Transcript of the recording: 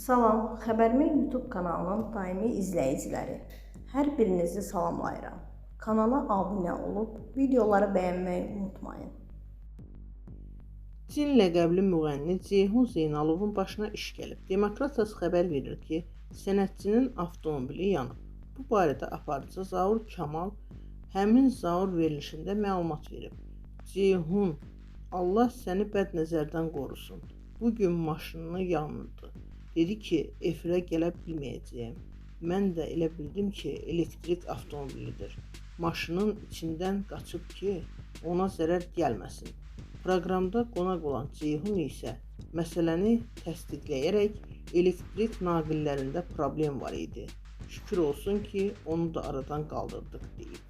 Salam, Xəbərmi YouTube kanalının daimi izləyiciləri. Hər birinizi salamlayıram. Kanala abunə olub, videoları bəyənməyi unutmayın. Cin ləqəbli müğənni Ceyhun Zeynalovun başına iş gəlib. Demokratas xəbər verir ki, sənətçinin avtomobili yanıb. Bu barədə aparıcı Zaur Kamal həmin Zaur verilişində məlumat verib. Ceyhun, Allah səni bəd nəzərdən qorusun. Bugün maşınını yanırdı. Dedi ki, efirə gələ bilməyəcəyəm. Mən də elə bildim ki, elektrik avtomobilidir. Maşının içindən qaçıb ki, ona zərər gəlməsin. Proqramda qonaq olan Ceyhun isə məsələni təsdiqləyərək elektrik naqillərində problem var idi. Şükür olsun ki, onu da aradan qaldırdıq deyib.